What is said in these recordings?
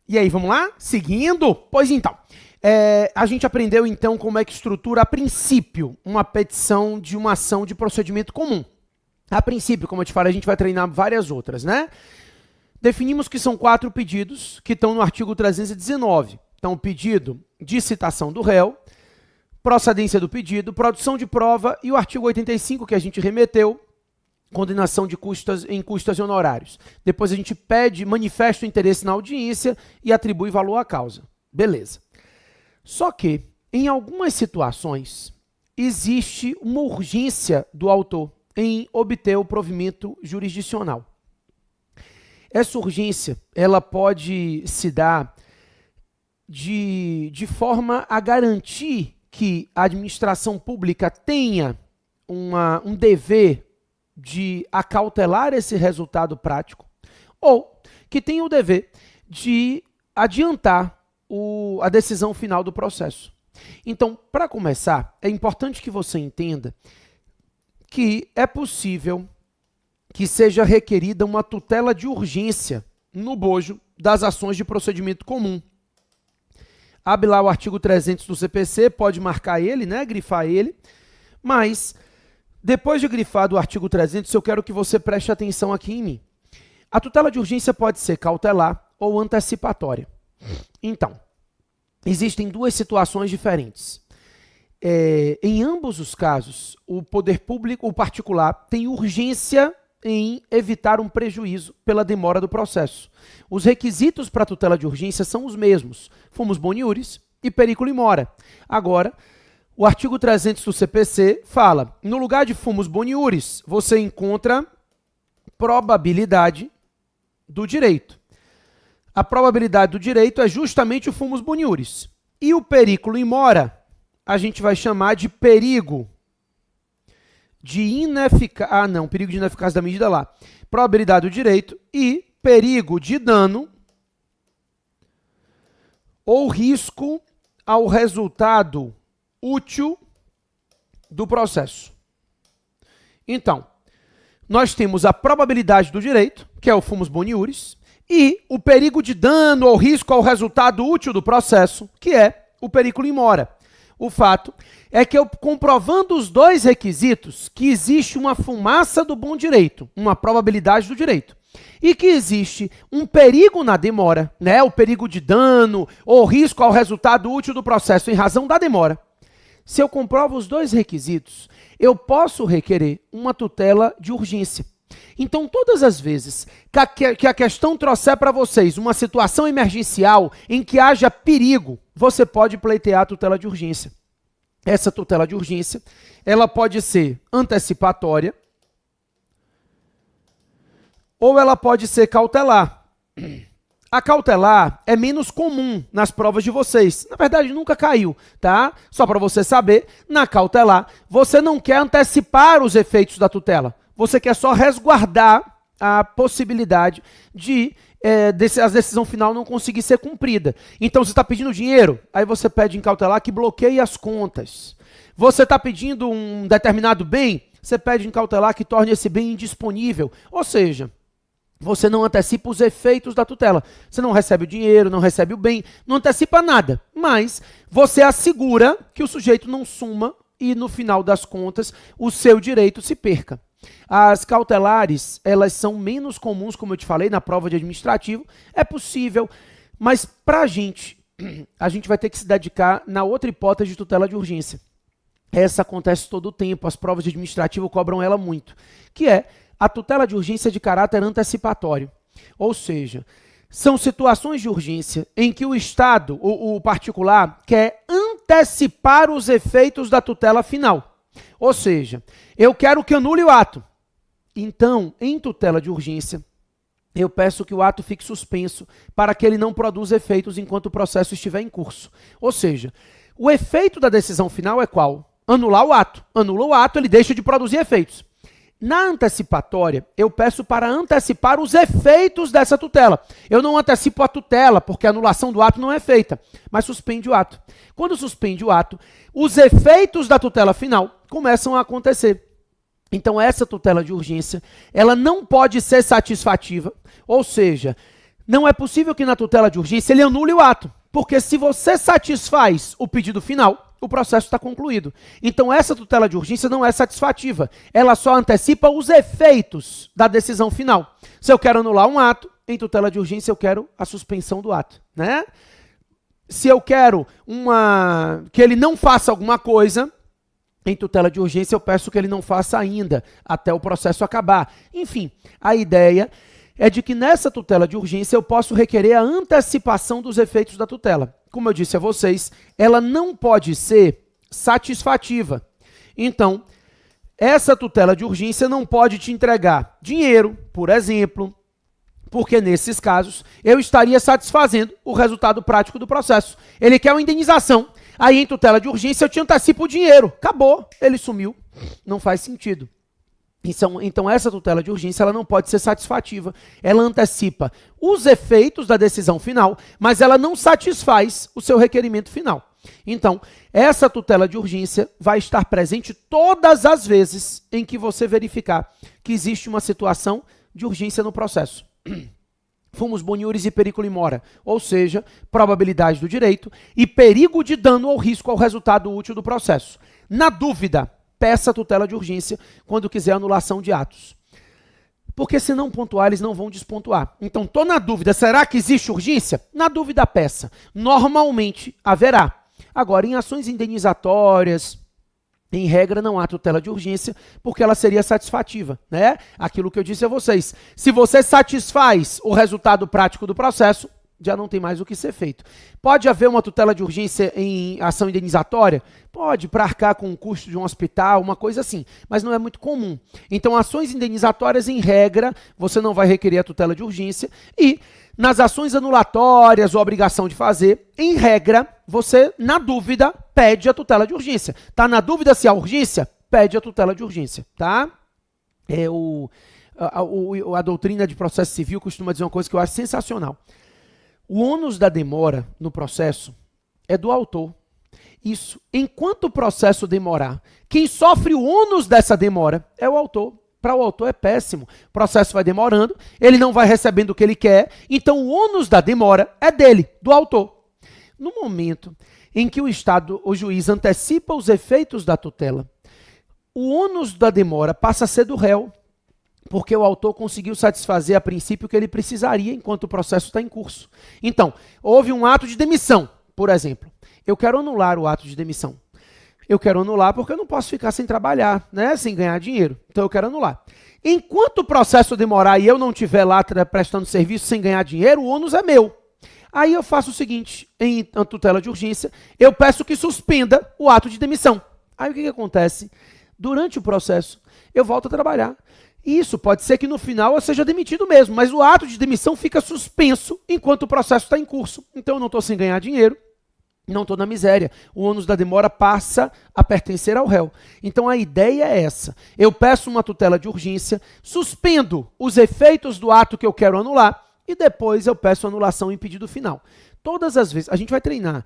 E aí, vamos lá? Seguindo? Pois então, a gente aprendeu então como é que estrutura a princípio uma petição de uma ação de procedimento comum. A princípio, como eu te falei, a gente vai treinar várias outras, né? Definimos que são 4 pedidos que estão no artigo 319. Então, o pedido de citação do réu, procedência do pedido, produção de prova e o artigo 85 que a gente remeteu, condenação de custas em custas e honorários. Depois a gente pede, manifesta o interesse na audiência e atribui valor à causa. Beleza. Só que, em algumas situações, existe uma urgência do autor em obter o provimento jurisdicional. Essa urgência, ela pode se dar de forma a garantir que a administração pública tenha um dever de acautelar esse resultado prático, ou que tenha o dever de adiantar a decisão final do processo. Então, para começar, é importante que você entenda que é possível que seja requerida uma tutela de urgência no bojo das ações de procedimento comum. Abre lá o artigo 300 do CPC, pode marcar ele, né, grifar ele, mas depois de grifar do artigo 300, eu quero que você preste atenção aqui em mim. A tutela de urgência pode ser cautelar ou antecipatória. Então, existem duas situações diferentes. Em ambos os casos, o poder público, o particular, tem urgência em evitar um prejuízo pela demora do processo. Os requisitos para a tutela de urgência são os mesmos, fumus boniuris e periculo in mora. Agora, o artigo 300 do CPC fala, no lugar de fumus boniuris, você encontra probabilidade do direito. A probabilidade do direito é justamente o fumus boniuris. E o periculo in mora, a gente vai chamar de perigo de ineficácia, perigo de ineficácia da medida lá. Probabilidade do direito e perigo de dano ou risco ao resultado útil do processo. Então, nós temos a probabilidade do direito, que é o fumus boniuris, e o perigo de dano ou risco ao resultado útil do processo, que é o periculo in mora. O fato é que eu, comprovando os dois requisitos, que existe uma fumaça do bom direito, uma probabilidade do direito, e que existe um perigo na demora, né, o perigo de dano ou risco ao resultado útil do processo em razão da demora. Se eu comprovo os dois requisitos, eu posso requerer uma tutela de urgência. Então, todas as vezes que a questão trouxer para vocês uma situação emergencial em que haja perigo, você pode pleitear a tutela de urgência. Essa tutela de urgência, ela pode ser antecipatória ou ela pode ser cautelar. A cautelar é menos comum nas provas de vocês. Na verdade, nunca caiu, tá? Só para você saber, na cautelar, você não quer antecipar os efeitos da tutela. Você quer só resguardar a possibilidade de a decisão final não conseguir ser cumprida. Então, você está pedindo dinheiro, aí você pede em cautelar que bloqueie as contas. Você está pedindo um determinado bem, você pede em cautelar que torne esse bem indisponível. Ou seja, você não antecipa os efeitos da tutela. Você não recebe o dinheiro, não recebe o bem, não antecipa nada. Mas você assegura que o sujeito não suma e, no final das contas, o seu direito se perca. As cautelares, elas são menos comuns, como eu te falei, na prova de administrativo. É possível, mas para a gente vai ter que se dedicar na outra hipótese de tutela de urgência. Essa acontece todo o tempo, as provas de administrativo cobram ela muito, que é a tutela de urgência de caráter antecipatório. Ou seja, são situações de urgência em que o Estado, o particular, quer antecipar os efeitos da tutela final. Ou seja, eu quero que anule o ato. Então, em tutela de urgência, eu peço que o ato fique suspenso para que ele não produza efeitos enquanto o processo estiver em curso. Ou seja, o efeito da decisão final é qual? Anular o ato. Anula o ato, ele deixa de produzir efeitos. Na antecipatória, eu peço para antecipar os efeitos dessa tutela. Eu não antecipo a tutela, porque a anulação do ato não é feita, mas suspende o ato. Quando suspende o ato, os efeitos da tutela final começam a acontecer. Então, essa tutela de urgência, ela não pode ser satisfativa, ou seja, Não é possível que na tutela de urgência ele anule o ato, porque se você satisfaz o pedido final, o processo está concluído. Então essa tutela de urgência não é satisfativa, ela só antecipa os efeitos da decisão final. Se eu quero anular um ato, em tutela de urgência eu quero a suspensão do ato, né? Se eu quero que ele não faça alguma coisa, em tutela de urgência eu peço que ele não faça ainda, até o processo acabar. Enfim, a ideia é de que nessa tutela de urgência eu posso requerer a antecipação dos efeitos da tutela. Como eu disse a vocês, ela não pode ser satisfativa. Então, essa tutela de urgência não pode te entregar dinheiro, por exemplo, porque nesses casos eu estaria satisfazendo o resultado prático do processo. Ele quer uma indenização, aí em tutela de urgência eu te antecipo o dinheiro. Acabou, ele sumiu. Não faz sentido. Então essa tutela de urgência ela não pode ser satisfativa. Ela antecipa os efeitos da decisão final, mas ela não satisfaz o seu requerimento final. Então, essa tutela de urgência vai estar presente todas as vezes em que você verificar que existe uma situação de urgência no processo. Fumus boniuris e periculum in mora, ou seja, probabilidade do direito e perigo de dano ou risco ao resultado útil do processo. Na dúvida, peça a tutela de urgência quando quiser anulação de atos. Porque se não pontuar, eles não vão despontuar. Então, estou na dúvida, será que existe urgência? Na dúvida, peça. Normalmente, haverá. Agora, em ações indenizatórias, em regra, não há tutela de urgência, porque ela seria satisfativa, né? Aquilo que eu disse a vocês. Se você satisfaz o resultado prático do processo, já não tem mais o que ser feito. Pode haver uma tutela de urgência em ação indenizatória? Pode, para arcar com o custo de um hospital, uma coisa assim, mas não é muito comum. Então, ações indenizatórias, em regra, você não vai requerer a tutela de urgência e nas ações anulatórias ou obrigação de fazer, em regra, você, na dúvida, pede a tutela de urgência. Tá na dúvida se há urgência? Pede a tutela de urgência, tá? A doutrina de processo civil costuma dizer uma coisa que eu acho sensacional. O ônus da demora no processo é do autor. Isso, enquanto o processo demorar, quem sofre o ônus dessa demora é o autor. Para o autor é péssimo. O processo vai demorando, ele não vai recebendo o que ele quer, então o ônus da demora é dele, do autor. No momento em que o Estado, o juiz, antecipa os efeitos da tutela, o ônus da demora passa a ser do réu, porque o autor conseguiu satisfazer a princípio o que ele precisaria enquanto o processo está em curso. Então, houve um ato de demissão, por exemplo. Eu quero anular o ato de demissão. Eu quero anular porque eu não posso ficar sem trabalhar, né, sem ganhar dinheiro. Então eu quero anular. Enquanto o processo demorar e eu não estiver lá prestando serviço sem ganhar dinheiro, o ônus é meu. Aí eu faço o seguinte, em tutela de urgência, eu peço que suspenda o ato de demissão. Aí o que acontece? Durante o processo, eu volto a trabalhar. Isso pode ser que no final eu seja demitido mesmo, mas o ato de demissão fica suspenso enquanto o processo está em curso. Então eu não estou sem ganhar dinheiro, não estou na miséria. O ônus da demora passa a pertencer ao réu. Então a ideia é essa. Eu peço uma tutela de urgência, suspendo os efeitos do ato que eu quero anular e depois eu peço anulação em pedido final. Todas as vezes, a gente vai treinar,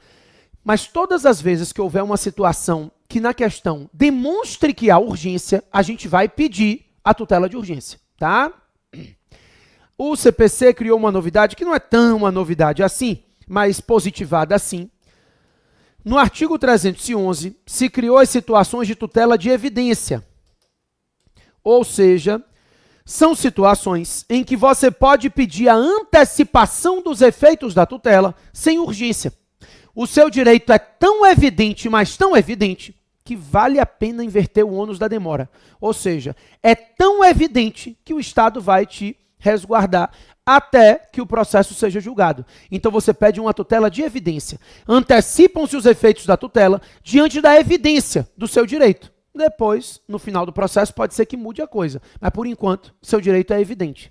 mas todas as vezes que houver uma situação que na questão demonstre que há urgência, a gente vai pedir a tutela de urgência, tá? O CPC criou uma novidade que não é tão uma novidade assim, mas positivada assim. No artigo 311, se criou as situações de tutela de evidência. Ou seja, são situações em que você pode pedir a antecipação dos efeitos da tutela sem urgência. O seu direito é tão evidente, mas tão evidente, que vale a pena inverter o ônus da demora. Ou seja, é tão evidente que o Estado vai te resguardar até que o processo seja julgado. Então você pede uma tutela de evidência. Antecipam-se os efeitos da tutela diante da evidência do seu direito. Depois, no final do processo, pode ser que mude a coisa. Mas por enquanto, seu direito é evidente.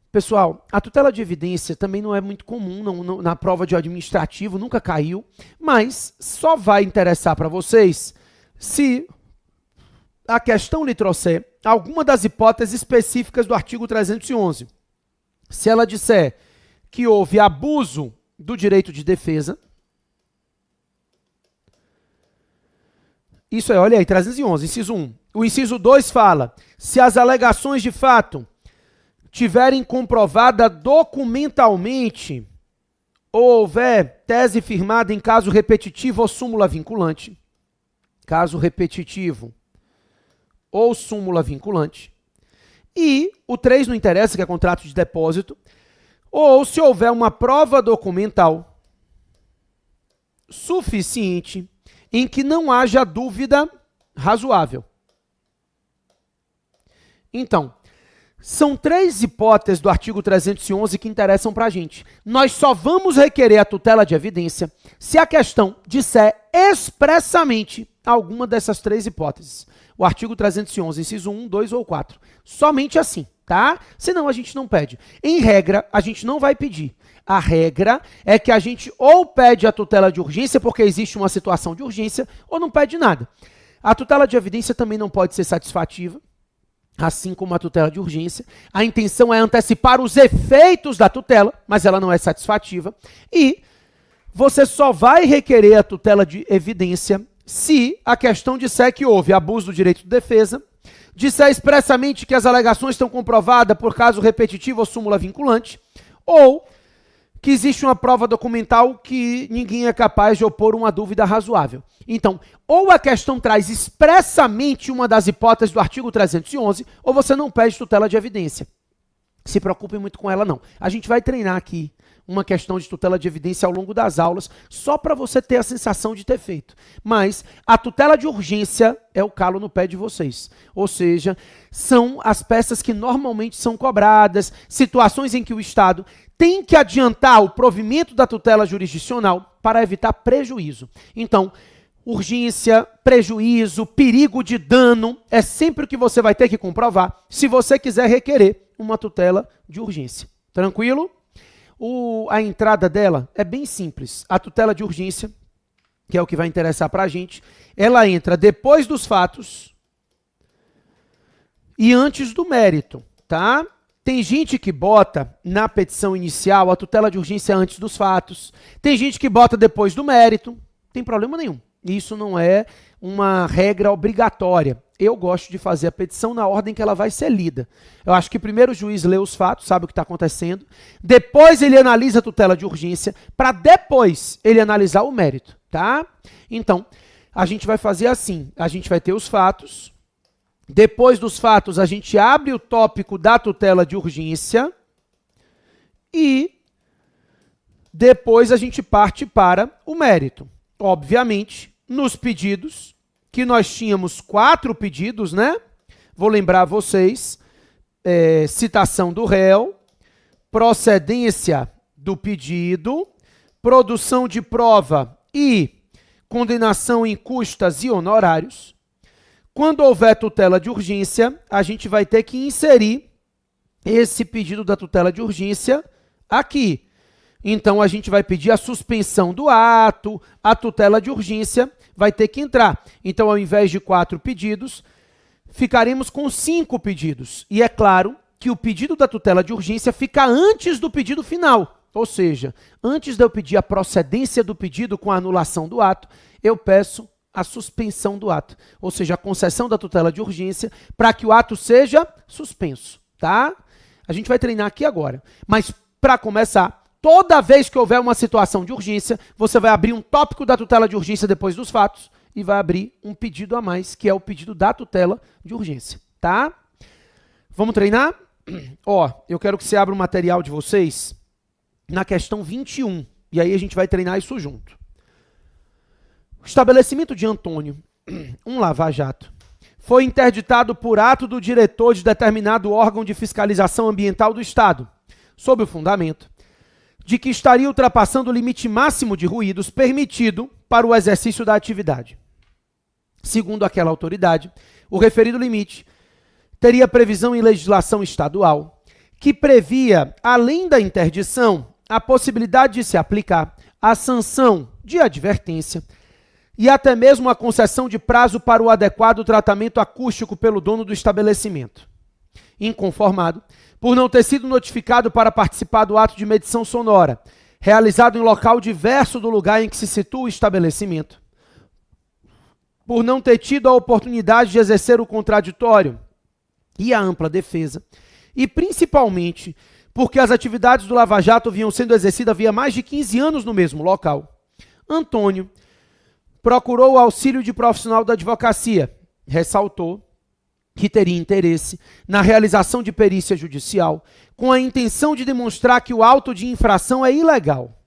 Pessoal, a tutela de evidência também não é muito comum na prova de administrativo, nunca caiu, mas só vai interessar para vocês se a questão lhe trouxer alguma das hipóteses específicas do artigo 311. Se ela disser que houve abuso do direito de defesa, isso é, olha aí, 311, inciso 1. O inciso 2 fala, se as alegações de fato tiverem comprovada documentalmente ou houver tese firmada em caso repetitivo ou súmula vinculante, caso repetitivo ou súmula vinculante, e o 3 não interessa, que é contrato de depósito, ou se houver uma prova documental suficiente em que não haja dúvida razoável. Então, são 3 hipóteses do artigo 311 que interessam para a gente. Nós só vamos requerer a tutela de evidência se a questão disser expressamente alguma dessas 3 hipóteses. O artigo 311, inciso 1, 2 ou 4. Somente assim, tá? Senão a gente não pede. Em regra, a gente não vai pedir. A regra é que a gente ou pede a tutela de urgência porque existe uma situação de urgência ou não pede nada. A tutela de evidência também não pode ser satisfativa, assim como a tutela de urgência. A intenção é antecipar os efeitos da tutela, mas ela não é satisfativa. E você só vai requerer a tutela de evidência se a questão disser que houve abuso do direito de defesa, disser expressamente que as alegações estão comprovadas por caso repetitivo ou súmula vinculante, ou que existe uma prova documental que ninguém é capaz de opor uma dúvida razoável. Então, ou a questão traz expressamente uma das hipóteses do artigo 311, ou você não pede tutela de evidência. Se preocupe muito com ela, não. A gente vai treinar aqui uma questão de tutela de evidência ao longo das aulas, só para você ter a sensação de ter feito. Mas a tutela de urgência é o calo no pé de vocês. Ou seja, são as peças que normalmente são cobradas, situações em que o Estado tem que adiantar o provimento da tutela jurisdicional para evitar prejuízo. Então, urgência, prejuízo, perigo de dano, é sempre o que você vai ter que comprovar se você quiser requerer uma tutela de urgência. Tranquilo? A entrada dela é bem simples. A tutela de urgência, que é o que vai interessar para a gente, ela entra depois dos fatos e antes do mérito, tá? Tem gente que bota na petição inicial a tutela de urgência antes dos fatos. Tem gente que bota depois do mérito. Não tem problema nenhum. Isso não é uma regra obrigatória. Eu gosto de fazer a petição na ordem que ela vai ser lida. Eu acho que primeiro o juiz lê os fatos, sabe o que está acontecendo. Depois ele analisa a tutela de urgência, para depois ele analisar o mérito, tá? Então, a gente vai fazer assim. A gente vai ter os fatos. Depois dos fatos, a gente abre o tópico da tutela de urgência. E depois a gente parte para o mérito. Obviamente, nos pedidos, que nós tínhamos 4 pedidos, né? Vou lembrar vocês, citação do réu, procedência do pedido, produção de prova e condenação em custas e honorários. Quando houver tutela de urgência, a gente vai ter que inserir esse pedido da tutela de urgência aqui. Então, a gente vai pedir a suspensão do ato, a tutela de urgência vai ter que entrar. Então, ao invés de 4 pedidos, ficaremos com 5 pedidos. E é claro que o pedido da tutela de urgência fica antes do pedido final. Ou seja, antes de eu pedir a procedência do pedido com a anulação do ato, eu peço a suspensão do ato. Ou seja, a concessão da tutela de urgência para que o ato seja suspenso, tá? A gente vai treinar aqui agora. Mas, para começar, toda vez que houver uma situação de urgência, você vai abrir um tópico da tutela de urgência depois dos fatos e vai abrir um pedido a mais, que é o pedido da tutela de urgência, tá? Vamos treinar? Ó, eu quero que você abra o material de vocês na questão 21, e aí a gente vai treinar isso junto. O estabelecimento de Antônio, um lava-jato, foi interditado por ato do diretor de determinado órgão de fiscalização ambiental do Estado, sob o fundamento de que estaria ultrapassando o limite máximo de ruídos permitido para o exercício da atividade. Segundo aquela autoridade, o referido limite teria previsão em legislação estadual, que previa, além da interdição, a possibilidade de se aplicar a sanção de advertência e até mesmo a concessão de prazo para o adequado tratamento acústico pelo dono do estabelecimento. Inconformado, por não ter sido notificado para participar do ato de medição sonora, realizado em local diverso do lugar em que se situa o estabelecimento, por não ter tido a oportunidade de exercer o contraditório e a ampla defesa, e principalmente porque as atividades do Lava Jato vinham sendo exercidas havia mais de 15 anos no mesmo local. Antônio procurou o auxílio de profissional da advocacia, ressaltou que teria interesse na realização de perícia judicial com a intenção de demonstrar que o auto de infração é ilegal.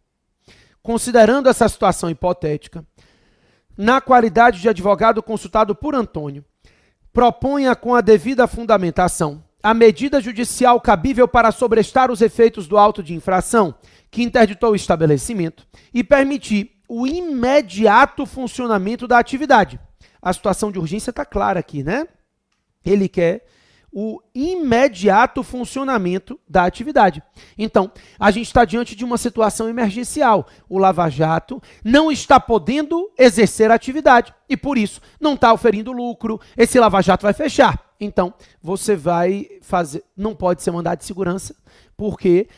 Considerando essa situação hipotética, na qualidade de advogado consultado por Antônio, proponha com a devida fundamentação a medida judicial cabível para sobrestar os efeitos do auto de infração que interditou o estabelecimento e permitir o imediato funcionamento da atividade. A situação de urgência está clara aqui, né? Ele quer o imediato funcionamento da atividade. Então, a gente está diante de uma situação emergencial. O Lava Jato não está podendo exercer a atividade e, por isso, não está oferindo lucro. Esse Lava Jato vai fechar. Então, você vai fazer... Não pode ser mandado de segurança, porque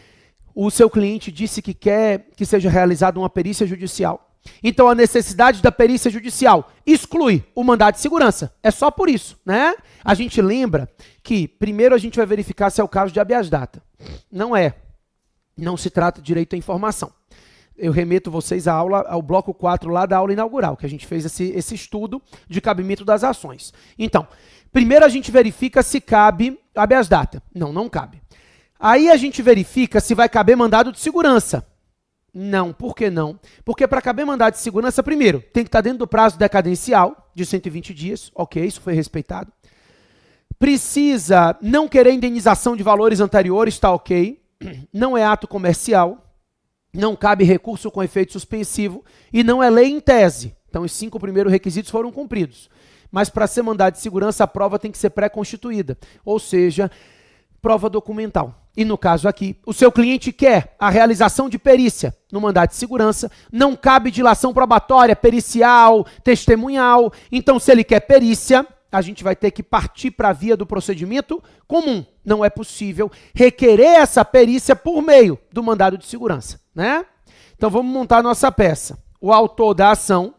o seu cliente disse que quer que seja realizada uma perícia judicial. Então, a necessidade da perícia judicial exclui o mandado de segurança. É só por isso, né? A gente lembra que, primeiro, a gente vai verificar se é o caso de habeas data. Não é. Não se trata de direito à informação. Eu remeto vocês à aula, ao bloco 4 lá da aula inaugural, que a gente fez esse estudo de cabimento das ações. Então, primeiro a gente verifica se cabe habeas data. Não, não cabe. Aí a gente verifica se vai caber mandado de segurança. Não, por que não? Porque para caber mandado de segurança, primeiro, tem que estar dentro do prazo decadencial de 120 dias. Ok, isso foi respeitado. Precisa não querer indenização de valores anteriores, está ok. Não é ato comercial. Não cabe recurso com efeito suspensivo. E não é lei em tese. Então, os 5 primeiros requisitos foram cumpridos. Mas para ser mandado de segurança, a prova tem que ser pré-constituída. Ou seja, prova documental. E no caso aqui, o seu cliente quer a realização de perícia no mandado de segurança, não cabe dilação probatória, pericial, testemunhal. Então, se ele quer perícia, a gente vai ter que partir para a via do procedimento comum. Não é possível requerer essa perícia por meio do mandado de segurança, né? Então, vamos montar a nossa peça. O autor da ação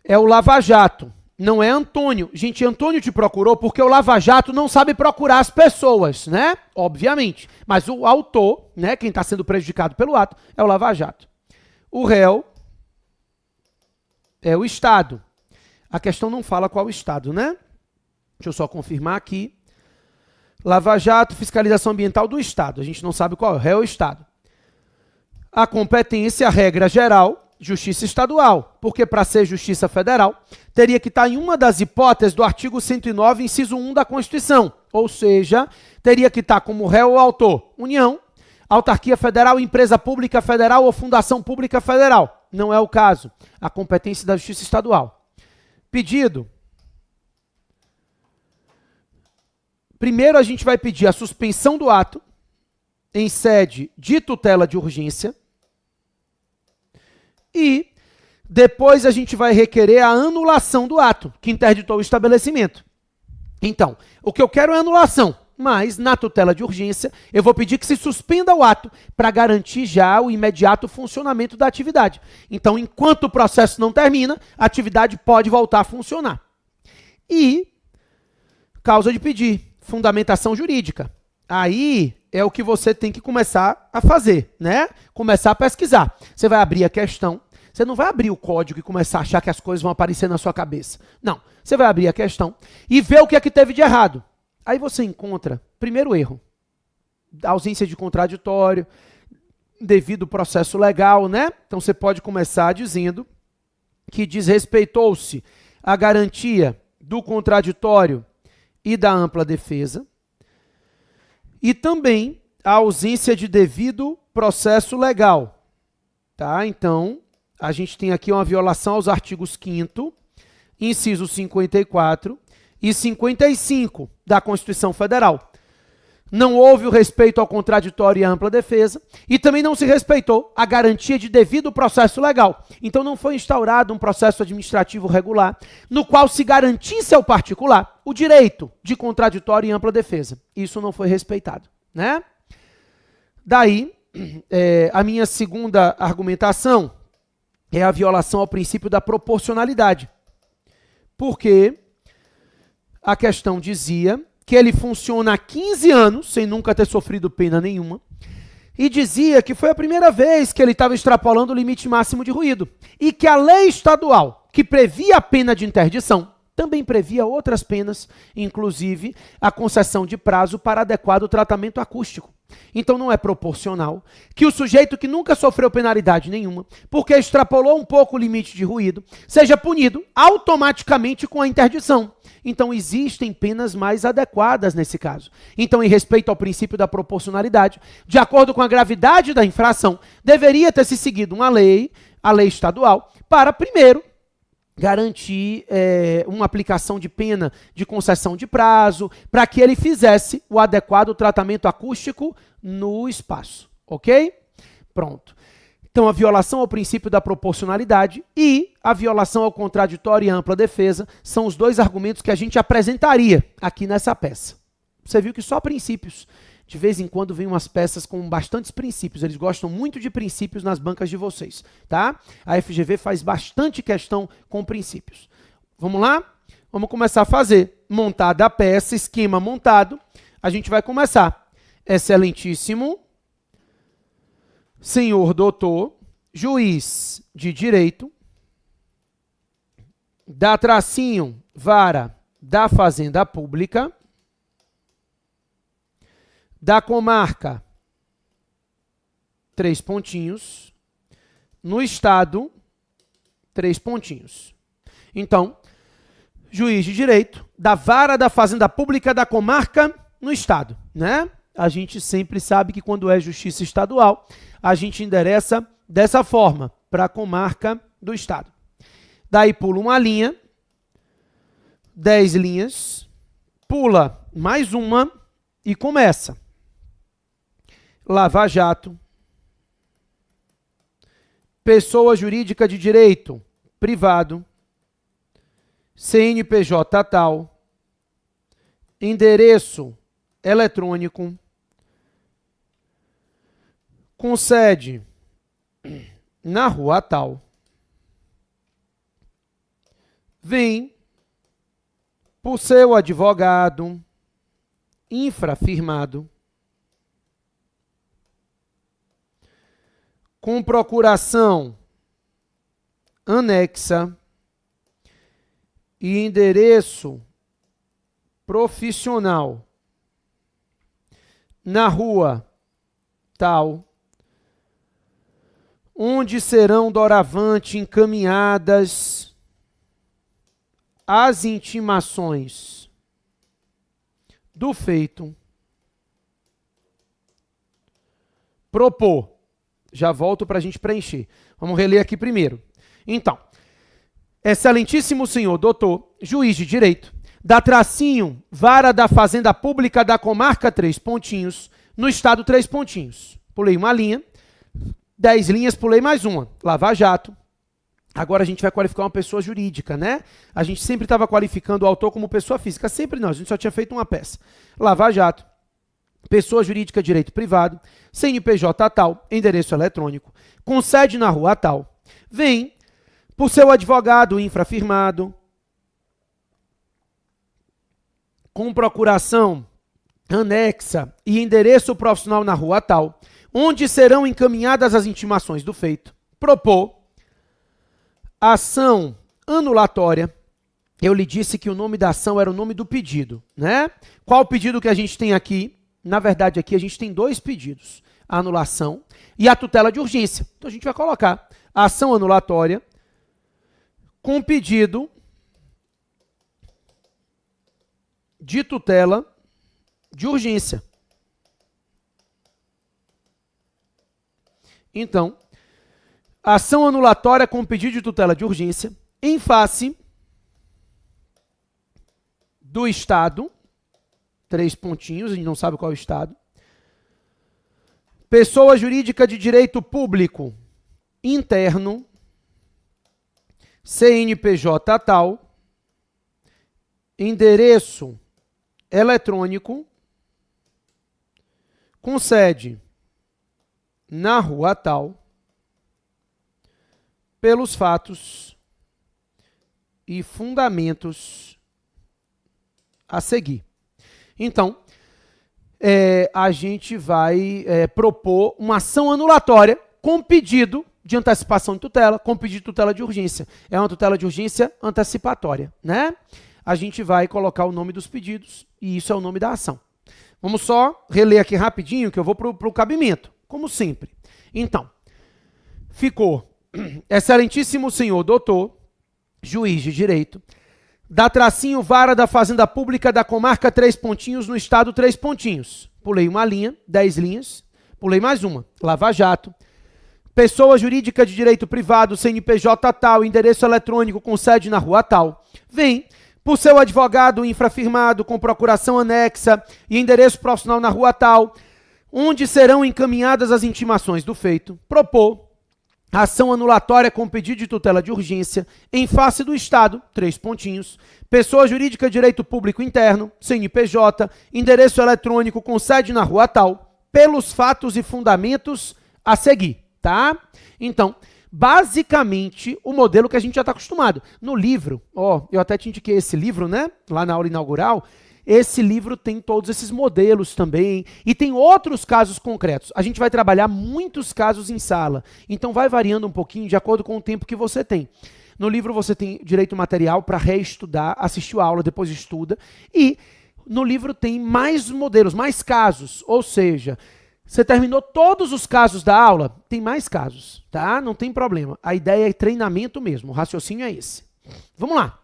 é o Lava Jato. Não é Antônio. Gente, Antônio te procurou porque o Lava Jato não sabe procurar as pessoas, né? Obviamente. Mas o autor, né, quem está sendo prejudicado pelo ato, é o Lava Jato. O réu é o Estado. A questão não fala qual Estado, né? Deixa eu só confirmar aqui. Lava Jato, fiscalização ambiental do Estado. A gente não sabe qual é. O réu é o Estado. A competência, a regra geral, Justiça estadual, porque para ser Justiça federal, teria que estar em uma das hipóteses do artigo 109, inciso 1 da Constituição. Ou seja, teria que estar como réu ou autor, União, autarquia federal, empresa pública federal ou fundação pública federal. Não é o caso. A competência da Justiça estadual. Pedido. Primeiro a gente vai pedir a suspensão do ato em sede de tutela de urgência. E depois a gente vai requerer a anulação do ato que interditou o estabelecimento. Então, o que eu quero é anulação, mas na tutela de urgência eu vou pedir que se suspenda o ato para garantir já o imediato funcionamento da atividade. Então, enquanto o processo não termina, a atividade pode voltar a funcionar. E causa de pedir, fundamentação jurídica. Aí é o que você tem que começar a fazer, né? Começar a pesquisar. Você vai abrir a questão, você não vai abrir o código e começar a achar que as coisas vão aparecer na sua cabeça. Não, você vai abrir a questão e ver o que é que teve de errado. Aí você encontra, primeiro erro, ausência de contraditório, devido ao processo legal, né? Então você pode começar dizendo que desrespeitou-se a garantia do contraditório e da ampla defesa. E também a ausência de devido processo legal. Tá? Então, a gente tem aqui uma violação aos artigos 5º, inciso 54 e 55 da Constituição Federal. Não houve o respeito ao contraditório e à ampla defesa, e também não se respeitou a garantia de devido processo legal. Então não foi instaurado um processo administrativo regular, no qual se garantisse ao particular o direito de contraditório e ampla defesa. Isso não foi respeitado, né? Daí, a minha segunda argumentação é a violação ao princípio da proporcionalidade. Porque a questão dizia que ele funciona há 15 anos, sem nunca ter sofrido pena nenhuma, e dizia que foi a primeira vez que ele estava extrapolando o limite máximo de ruído, e que a lei estadual, que previa a pena de interdição, também previa outras penas, inclusive a concessão de prazo para adequado tratamento acústico. Então não é proporcional que o sujeito que nunca sofreu penalidade nenhuma, porque extrapolou um pouco o limite de ruído, seja punido automaticamente com a interdição. Então existem penas mais adequadas nesse caso. Então, em respeito ao princípio da proporcionalidade, de acordo com a gravidade da infração, deveria ter se seguido uma lei, a lei estadual, para primeiro garantir uma aplicação de pena de concessão de prazo, para que ele fizesse o adequado tratamento acústico no espaço, ok? Pronto. Então, a violação ao princípio da proporcionalidade e a violação ao contraditório e ampla defesa são os dois argumentos que a gente apresentaria aqui nessa peça. Você viu que só princípios. De vez em quando vem umas peças com bastantes princípios. Eles gostam muito de princípios nas bancas de vocês, tá? A FGV faz bastante questão com princípios. Vamos lá? Vamos começar a fazer. Montada a peça, esquema montado. A gente vai começar. Excelentíssimo senhor doutor, juiz de direito, da tracinho, vara da Fazenda Pública, da comarca, 3 pontinhos, no estado, 3 pontinhos. Então, juiz de direito, da vara da Fazenda Pública da comarca, no estado, né? A gente sempre sabe que quando é justiça estadual, a gente endereça dessa forma, para a comarca do estado. Daí pula uma linha, 10 linhas, pula mais uma e começa. Lava Jato, pessoa jurídica de direito privado, CNPJ tal, endereço eletrônico, com sede na rua tal, vem por seu advogado infrafirmado, com procuração anexa e endereço profissional na rua tal, onde serão doravante encaminhadas as intimações do feito, propor. Já volto para a gente preencher. Vamos reler aqui primeiro. Então, excelentíssimo senhor doutor, juiz de direito, da tracinho, vara da Fazenda Pública da comarca, 3 pontinhos, no estado, 3 pontinhos. Pulei uma linha, 10 linhas, pulei mais uma. Lava Jato. Agora a gente vai qualificar uma pessoa jurídica, né? A gente sempre estava qualificando o autor como pessoa física. Sempre não, a gente só tinha feito uma peça. Lava Jato. Pessoa jurídica, direito privado, CNPJ tal, endereço eletrônico, com sede na rua tal, vem por seu advogado infrafirmado, com procuração anexa e endereço profissional na rua tal, onde serão encaminhadas as intimações do feito, propor ação anulatória. Eu lhe disse que o nome da ação era o nome do pedido, né? Qual o pedido que a gente tem aqui? Na verdade, aqui a gente tem 2 pedidos, a anulação e a tutela de urgência. Então, a gente vai colocar a ação anulatória com pedido de tutela de urgência. Então, ação anulatória com pedido de tutela de urgência em face do Estado, 3 pontinhos, a gente não sabe qual é o estado. Pessoa jurídica de direito público interno, CNPJ tal, endereço eletrônico, com sede na rua tal, pelos fatos e fundamentos a seguir. Então, a gente vai propor uma ação anulatória com pedido de antecipação de tutela, com pedido de tutela de urgência. É uma tutela de urgência antecipatória, né? A gente vai colocar o nome dos pedidos e isso é o nome da ação. Vamos só reler aqui rapidinho que eu vou para o cabimento, como sempre. Então, ficou: excelentíssimo senhor doutor, juiz de direito, da tracinho vara da Fazenda Pública da comarca 3 pontinhos no estado 3 pontinhos. Pulei uma linha, 10 linhas, pulei mais uma, Lava Jato. Pessoa jurídica de direito privado, CNPJ tal, endereço eletrônico com sede na rua tal. Vem, por seu advogado infrafirmado com procuração anexa e endereço profissional na rua tal, onde serão encaminhadas as intimações do feito, propor ação anulatória com pedido de tutela de urgência em face do Estado, 3 pontinhos, pessoa jurídica de direito público interno, CNPJ, endereço eletrônico com sede na rua tal, pelos fatos e fundamentos a seguir. Tá? Então, basicamente, o modelo que a gente já está acostumado. No livro, eu até te indiquei esse livro, né? Lá na aula inaugural. Esse livro tem todos esses modelos também. E tem outros casos concretos. A gente vai trabalhar muitos casos em sala. Então, vai variando um pouquinho de acordo com o tempo que você tem. No livro, você tem direito material para reestudar, assistiu a aula, depois estuda. E no livro tem mais modelos, mais casos. Ou seja, você terminou todos os casos da aula? Tem mais casos, tá? Não tem problema. A ideia é treinamento mesmo, o raciocínio é esse. Vamos lá.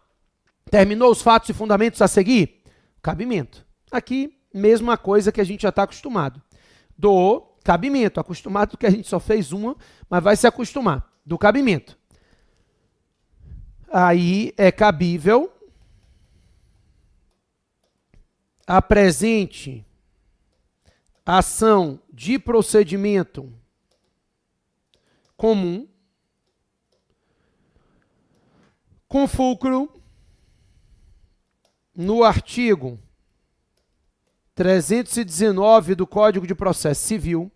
Terminou os fatos e fundamentos a seguir? Cabimento. Aqui, mesma coisa que a gente já está acostumado. Do cabimento. Acostumado que a gente só fez uma, mas vai se acostumar. Do cabimento. Aí é cabível. Apresente ação de procedimento comum com fulcro no artigo 319 do Código de Processo Civil,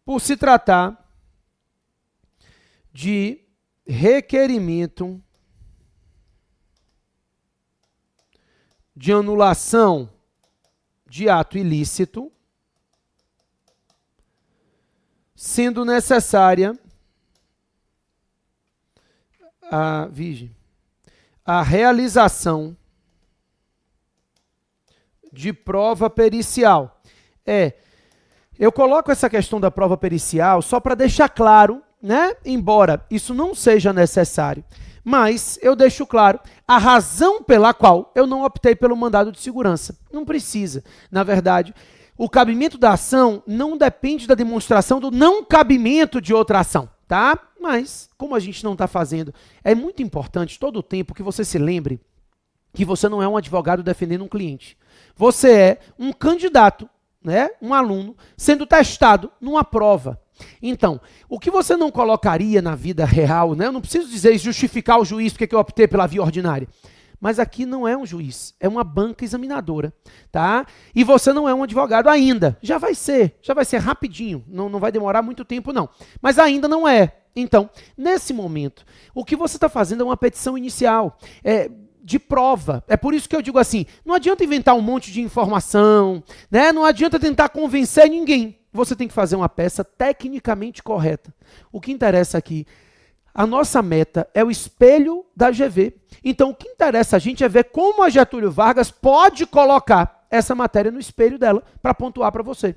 por se tratar de requerimento de anulação de ato ilícito, sendo necessária a realização de prova pericial. Eu coloco essa questão da prova pericial só para deixar claro, né? Embora isso não seja necessário, mas eu deixo claro a razão pela qual eu não optei pelo mandado de segurança. Não precisa. Na verdade, o cabimento da ação não depende da demonstração do não cabimento de outra ação, tá? Mas, como a gente não está fazendo, é muito importante todo o tempo que você se lembre que você não é um advogado defendendo um cliente. Você é um candidato, né? Um aluno, sendo testado numa prova. Então, o que você não colocaria na vida real, né? Eu não preciso dizer e justificar o juiz porque eu optei pela via ordinária. Mas aqui não é um juiz, é uma banca examinadora, tá? E você não é um advogado ainda. Já vai ser rapidinho, não vai demorar muito tempo não. Mas ainda não é. Então, nesse momento, o que você está fazendo é uma petição inicial, de prova. É por isso que eu digo assim, não adianta inventar um monte de informação, né? Não adianta tentar convencer ninguém. Você tem que fazer uma peça tecnicamente correta. O que interessa aqui, a nossa meta é o espelho da GV. Então, o que interessa a gente é ver como a Getúlio Vargas pode colocar essa matéria no espelho dela para pontuar para você.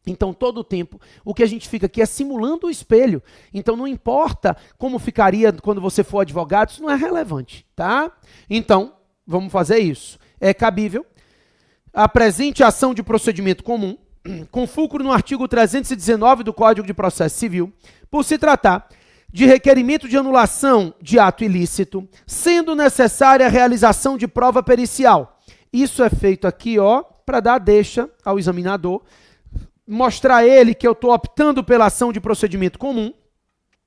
Então, todo o tempo, o que a gente fica aqui é simulando o espelho. Então, não importa como ficaria quando você for advogado, isso não é relevante, tá? Então, vamos fazer isso. É cabível. Apresente ação de procedimento comum, com fulcro no artigo 319 do Código de Processo Civil, por se tratar de requerimento de anulação de ato ilícito, sendo necessária a realização de prova pericial. Isso é feito aqui, para dar deixa ao examinador, mostrar a ele que eu estou optando pela ação de procedimento comum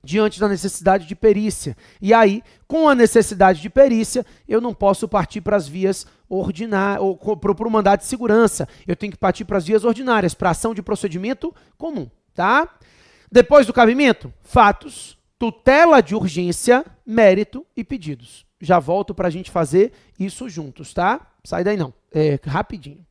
diante da necessidade de perícia. E aí, com a necessidade de perícia, eu não posso partir para as vias ordinárias, ou para o mandado de segurança. Eu tenho que partir para as vias ordinárias, para a ação de procedimento comum, tá? Depois do cabimento, fatos, tutela de urgência, mérito e pedidos. Já volto para a gente fazer isso juntos, tá? Sai daí não. Rapidinho.